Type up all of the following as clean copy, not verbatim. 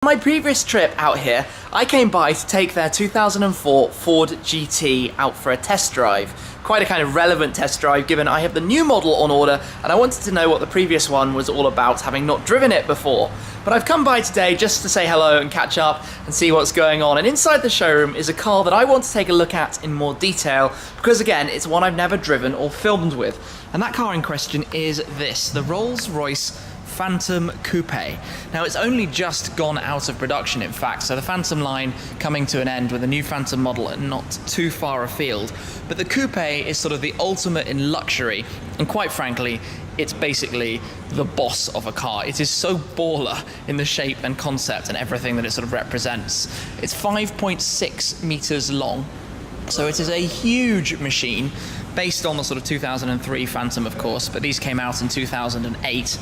My previous trip out here, I came by to take their 2004 Ford GT out for a test drive. Quite a kind of relevant test drive given I have the new model on order and I wanted to know what the previous one was all about, having not driven it before. But I've come by today just to say hello and catch up and see what's going on. And inside the showroom is a car that I want to take a look at in more detail because again, it's one I've never driven or filmed with. And that car in question is this, the Rolls-Royce Phantom Coupe. Now it's only just gone out of production in fact, so the Phantom line coming to an end with a new Phantom model and not too far afield. But the Coupe is sort of the ultimate in luxury, and quite frankly, it's basically the boss of a car. It is so baller in the shape and concept and everything that it sort of represents. It's 5.6 meters long, so it is a huge machine based on the sort of 2003 Phantom of course, but these came out in 2008.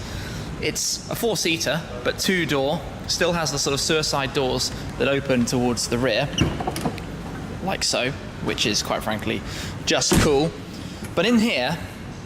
It's a four-seater, but two-door, still has the sort of suicide doors that open towards the rear, like so, which is quite frankly just cool. But in here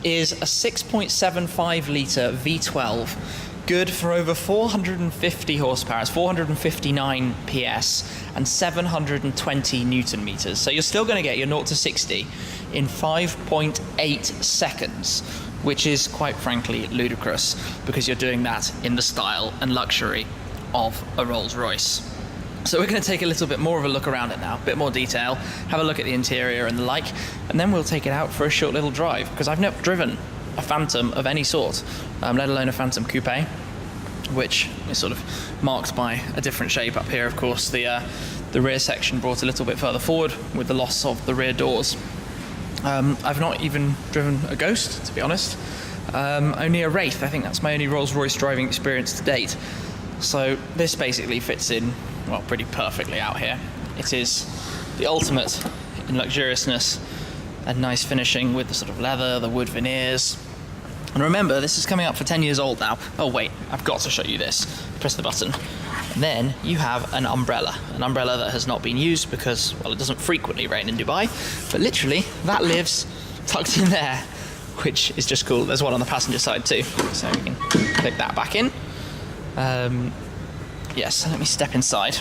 is a 6.75 litre V12, good for over 450 horsepower, it's 459 PS and 720 Newton meters. So you're still going to get your 0 to 60 in 5.8 seconds, which is quite frankly ludicrous because you're doing that in the style and luxury of a Rolls-Royce. So we're going to take a little bit more of a look around it now, a bit more detail, have a look at the interior and the like, and then we'll take it out for a short little drive because I've never driven a Phantom of any sort, let alone a Phantom Coupe, which is sort of marked by a different shape up here. Of course, the rear section brought a little bit further forward with the loss of the rear doors. I've not even driven a Ghost, to be honest. Only a Wraith. I think that's my only Rolls-Royce driving experience to date. So this basically fits in, well, pretty perfectly out here. It is the ultimate in luxuriousness and nice finishing with the sort of leather, the wood veneers. And remember, this is coming up for 10 years old now. Oh wait, I've got to show you this. Press the button. And then you have an umbrella that has not been used because, well, it doesn't frequently rain in Dubai, but literally that lives tucked in there, which is just cool. There's one on the passenger side too, so we can click that back in. Yes, let me step inside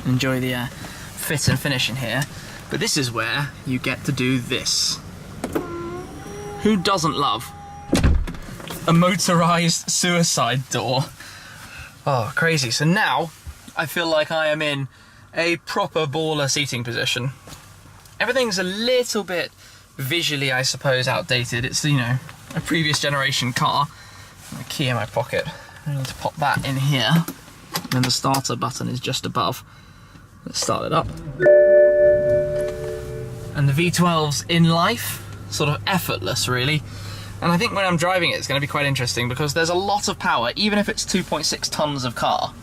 and enjoy the fit and finish in here. But this is where you get to do this. Who doesn't love a motorized suicide door? Oh, crazy. So now I feel like I am in a proper baller seating position. Everything's a little bit visually, I suppose, outdated. It's, you know, a previous generation car. A key in my pocket. I need to pop that in here. And then the starter button is just above. Let's start it up. And the V12's in life, sort of effortless, really. And I think when I'm driving it, it's going to be quite interesting because there's a lot of power, even if it's 2.6 tons of car.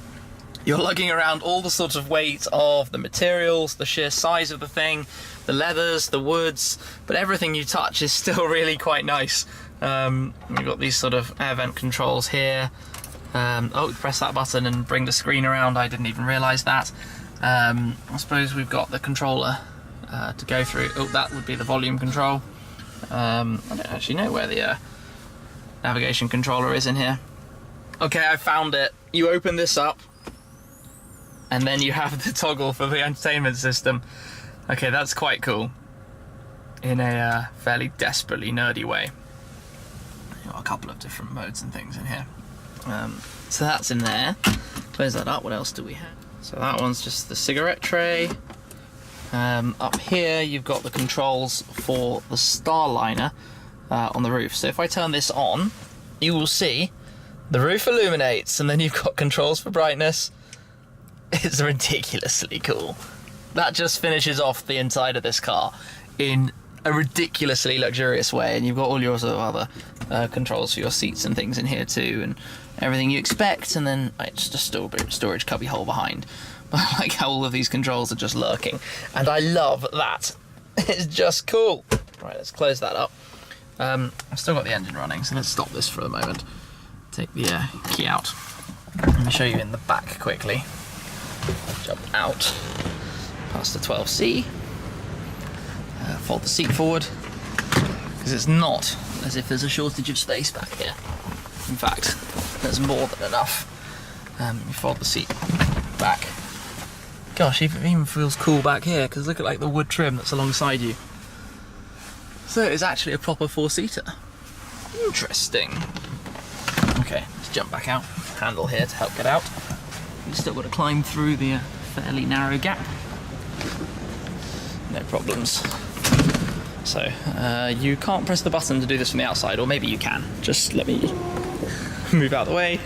You're lugging around all the sort of weight of the materials, the sheer size of the thing, the leathers, the woods, but everything you touch is still really quite nice. You've got these sort of air vent controls here. Oh, press that button and bring the screen around. I didn't even realise that. I suppose we've got the controller to go through. Oh, that would be the volume control. I don't actually know where the navigation controller is in here. Okay, I found it. You open this up and then you have the toggle for the entertainment system. Okay, that's quite cool in a fairly desperately nerdy way. Got a couple of different modes and things in here. So that's in there. Close that up. What else do we have? So that one's just the cigarette tray. Up here you've got the controls for the Starliner on the roof. So if I turn this on, you will see the roof illuminates, and then you've got controls for brightness. It's ridiculously cool. That just finishes off the inside of this car in a ridiculously luxurious way, and you've got all your sort of other controls for your seats and things in here too, and everything you expect, and then it's just a storage cubby hole behind. I like how all of these controls are just lurking, and I love that. It's just cool. Right, let's close that up. I've still got the engine running, so let's stop this for a moment. Take the key out. Let me show you in the back quickly. Jump out past the 12C. Fold the seat forward, because it's not as if there's a shortage of space back here. In fact, there's more than enough. Let me fold the seat back. Gosh, it even feels cool back here, because look at like the wood trim that's alongside you. So it is actually a proper four-seater. Interesting. Okay, let's jump back out. Handle here to help get out. You've still got to climb through the fairly narrow gap. No problems. So, you can't press the button to do this from the outside, or maybe you can. Just let me move out of the way.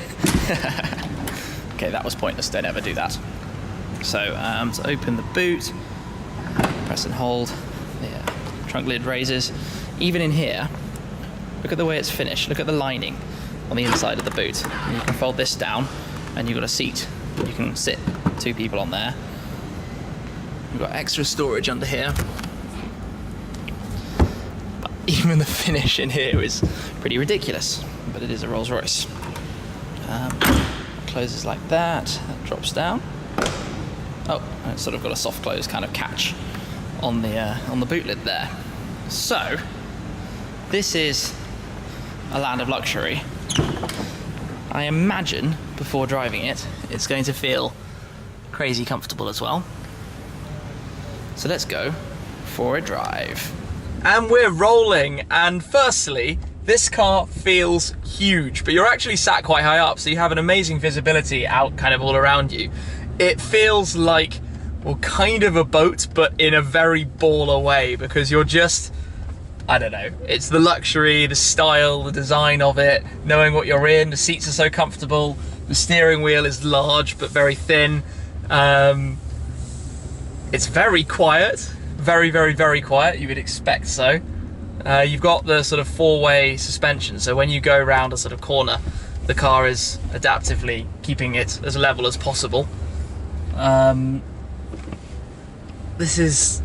Okay, that was pointless, don't ever do that. So, to open the boot, press and hold, the trunk lid raises. Even in here, look at the way it's finished, look at the lining on the inside of the boot. And you can fold this down, and you've got a seat. You can sit 2 people on there. You've got extra storage under here. But even the finish in here is pretty ridiculous, but it is a Rolls-Royce. Closes like that, that drops down. Oh, and it's sort of got a soft close kind of catch on the boot lid there. So, this is a land of luxury. I imagine, before driving it, it's going to feel crazy comfortable as well. So let's go for a drive. And we're rolling, and firstly, this car feels huge, but you're actually sat quite high up, so you have an amazing visibility out kind of all around you. It feels like, well, kind of a boat, but in a very baller way, because you're just, I don't know, it's the luxury, the style, the design of it, knowing what you're in, the seats are so comfortable, the steering wheel is large but very thin. It's very quiet, very, very, very quiet, you would expect so. You've got the sort of 4-way suspension, so when you go around a sort of corner, the car is adaptively keeping it as level as possible. This is,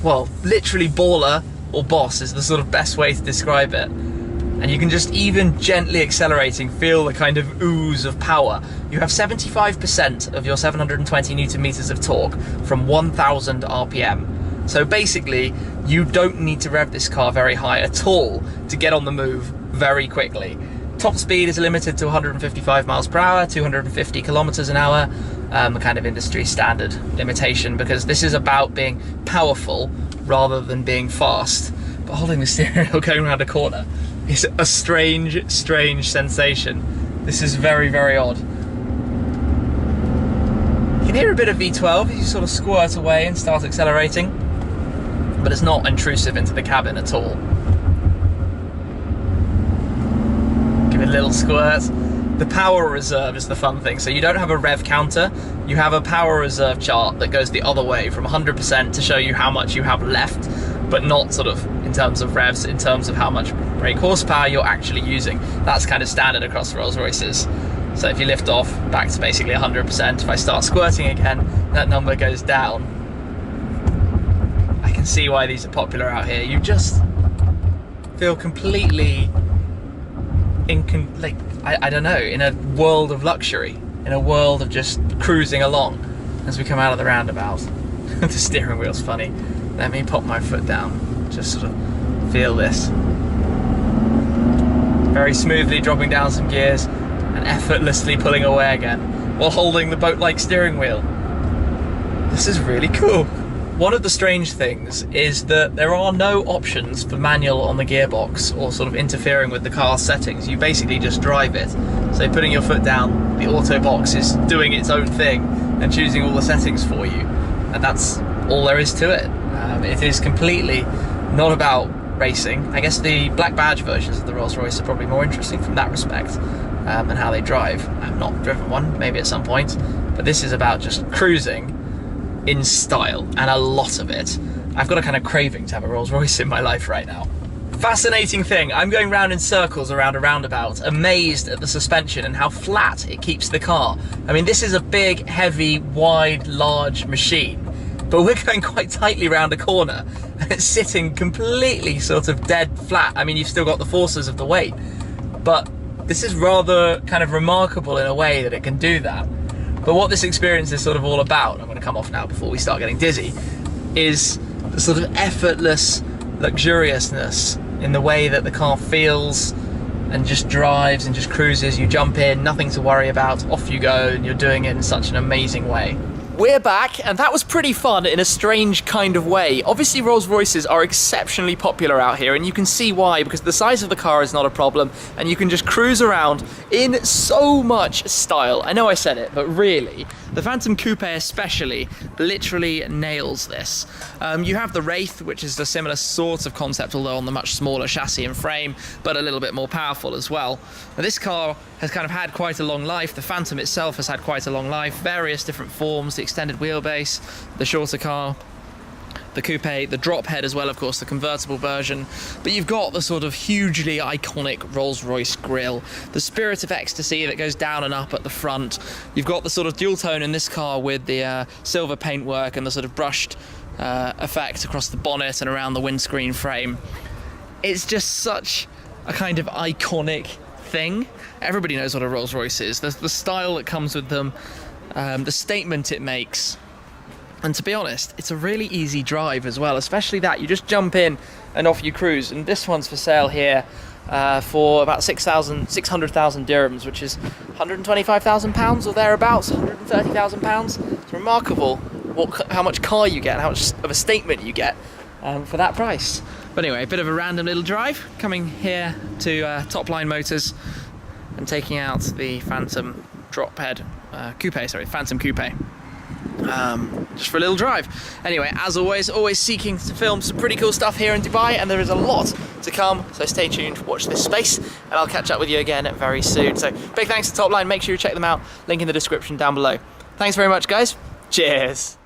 well, literally baller or boss is the sort of best way to describe it. And you can just, even gently accelerating, feel the kind of ooze of power. You have 75% of your 720 Newton meters of torque from 1000 RPM. So basically, you don't need to rev this car very high at all to get on the move very quickly. Top speed is limited to 155 miles per hour, 250 kilometers an hour, the kind of industry standard limitation, because this is about being powerful rather than being fast. But holding the steering wheel going around a corner is a strange, strange sensation. This is very, very odd. You can hear a bit of V12 as you sort of squirt away and start accelerating, but it's not intrusive into the cabin at all. Give it a little squirt. The power reserve is the fun thing. So you don't have a rev counter, you have a power reserve chart that goes the other way from 100% to show you how much you have left, but not sort of in terms of revs, in terms of how much brake horsepower you're actually using. That's kind of standard across Rolls-Royces. So if you lift off, back to basically 100%. If I start squirting again, that number goes down. I can see why these are popular out here. You just feel completely I don't know, in a world of luxury, in a world of just cruising along as we come out of the roundabout. The steering wheel's funny. Let me pop my foot down, just sort of feel this. Very smoothly dropping down some gears and effortlessly pulling away again while holding the boat-like steering wheel. This is really cool. One of the strange things is that there are no options for manual on the gearbox or sort of interfering with the car's settings. You basically just drive it. So putting your foot down, the auto box is doing its own thing and choosing all the settings for you. And that's all there is to it. It is completely not about racing. I guess the black badge versions of the Rolls-Royce are probably more interesting from that respect, and how they drive. I've not driven one, maybe at some point, but this is about just cruising in style, and a lot of it. I've got a kind of craving to have a Rolls-Royce in my life right now. Fascinating thing, I'm going round in circles around a roundabout, amazed at the suspension and how flat it keeps the car. I mean, this is a big, heavy, wide, large machine, but we're going quite tightly round a corner, and it's sitting completely sort of dead flat. I mean, you've still got the forces of the weight, but this is rather kind of remarkable in a way that it can do that. But what this experience is sort of all about, I'm going to come off now before we start getting dizzy, is the sort of effortless luxuriousness in the way that the car feels and just drives and just cruises. You jump in, nothing to worry about, off you go, and you're doing it in such an amazing way. We're back, and that was pretty fun in a strange kind of way. Obviously, Rolls-Royces are exceptionally popular out here, and you can see why, because the size of the car is not a problem, and you can just cruise around in so much style. I know I said it, but really, the Phantom Coupe especially literally nails this. You have the Wraith, which is a similar sort of concept, although on the much smaller chassis and frame, but a little bit more powerful as well. Now, this car has kind of had quite a long life. The Phantom itself has had quite a long life, various different forms, the extended wheelbase, the shorter car, the coupe, the drop head as well, of course, the convertible version. But you've got the sort of hugely iconic Rolls-Royce grille, the Spirit of Ecstasy that goes down and up at the front. You've got the sort of dual tone in this car with the silver paintwork and the sort of brushed effect across the bonnet and around the windscreen frame. It's just such a kind of iconic thing. Everybody knows what a Rolls-Royce is. There's the style that comes with them, the statement it makes. And to be honest, it's a really easy drive as well, especially that. You just jump in and off you cruise. And this one's for sale here for about 600,000 dirhams, which is 125,000 pounds or thereabouts, 130,000 pounds. It's remarkable how much car you get, how much of a statement you get for that price. But anyway, a bit of a random little drive, coming here to Topline Motors and taking out the Phantom Phantom Coupe. Just for a little drive. Anyway, as always seeking to film some pretty cool stuff here in Dubai, and there is a lot to come, so stay tuned, watch this space, and I'll catch up with you again very soon. So big thanks to Topline, make sure you check them out, link in the description down below. Thanks very much, guys. Cheers.